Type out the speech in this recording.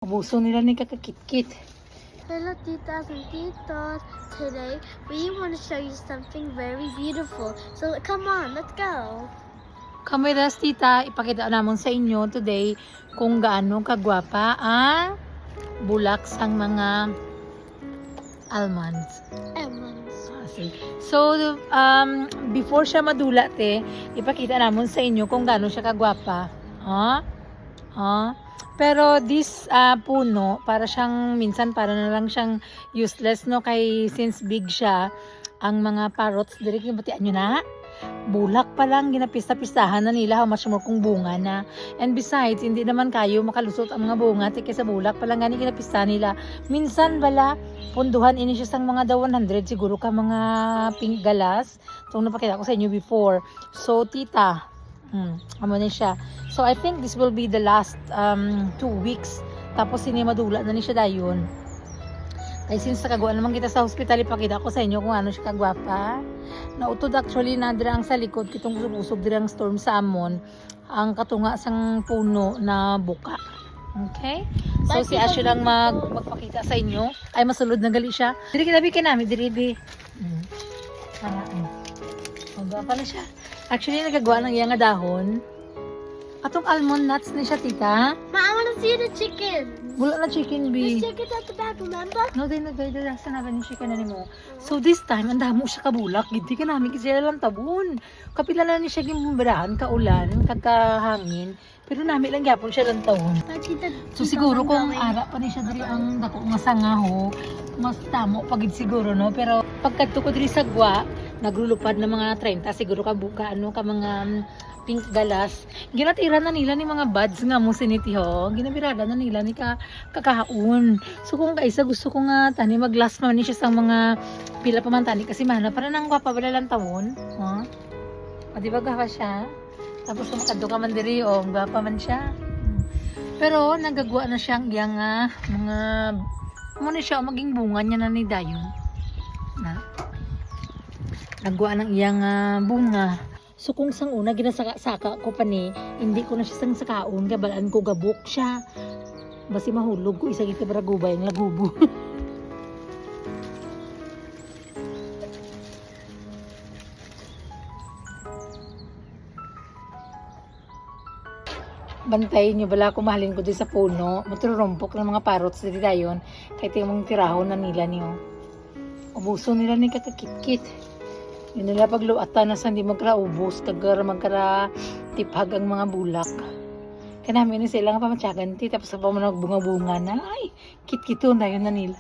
Abuso nila ni kakakit-kit. Hello, titas and titos. Today, we want to show you something very beautiful. So, come on, let's go. Kameras tita, ipakita namon sa inyo today kung gaano kagwapa ang bulak sang mga almonds. Almonds. So, before siya madula, ipakita namon sa inyo kung gaano siya kagwapa. Pero this puno, para siyang, minsan para na lang siyang useless, no? Kay since big siya, ang mga parrots, direct yung batian nyo na, bulak pa lang, ginapista-pistahan na nila, how much more kung bunga na. And besides, hindi naman kayo makalusot ang mga bunga, kaysa bulak pa lang gani ginapista nila. Minsan bala, punduhan ini siya sang mga daw 100, siguro ka mga pink galas. Itong napakita ko sa inyo before. So, tita, amo na siya. So, I think this will be the last 2 weeks. Tapos, madula na ni siya dayon. Kaya since nakagawa naman kita sa hospital, ipakita ko sa inyo kung ano siya kagwapa. Nautod actually na dira ang sa likod, kitong usog dira ang storm sa amon, ang katunga sang puno na buka. Okay? So, si Ashley lang magpakita sa inyo. Ay, masulod na gali siya. Diri kinabi kinami, diri bi. Magwapa na siya. Actually, nagagawa ng iyang dahon. Atong almond nuts na siya, tita. Ma, I want to see the chicken. Wala na chicken, The bi. chicken's at the back, remember? No, din nagdala sa namin yung chicken na nimo. So this time, ang damo siya kabulak. Hindi ka namin kasi sila lang tabon. Kapila na ni siya gimbarahan, kaulan, kagkahangin. Pero namin lang yapon siya lang taon. So siguro kung ara pa ni siya diri ang dako nga sangaho, mas tamo pagid siguro, no? Pero pagkadto ko diri sa gwa, naglulupad na mga 30 siguro ka buka ano ka mga pink galas. Ginatira na nila ni mga buds nga mo siniti ho. Ginabirada na nila ni kakahaon. So kung kaisa gusto ko nga tani mag-last man ni siya sa mga pila pa man tani kasi mahal para nang gwapa bala lang tawon. O di ba gapa siya? Tapos kung makadto ka man diri gwapa man siya. Pero nagagawa na siyang iyang mga mo na siya maging bunga niya na ni dayon. Na nagwa ng iyang bunga. So kung sang una ginasaka ko pa ni, hindi ko na siya sang sakaon, gabalaan ko gabok siya. Basi mahulog ko isa kita para gubay ang lagubo. Bantayin nyo bala kung mahalin ko din sa puno. Maturumpok ng mga parrots dito dayon. Kahit yung mga tirahon na nila niyo. Ubuso nila ni kakakit-kit. Yun nila pagluatan na sa hindi magkaraubos, magkara tiphag ang mga bulak. Kaya namin sila nga pamatyagan, tapos pa nagbunga-bunga na, ay, kit-kito na yun na nila.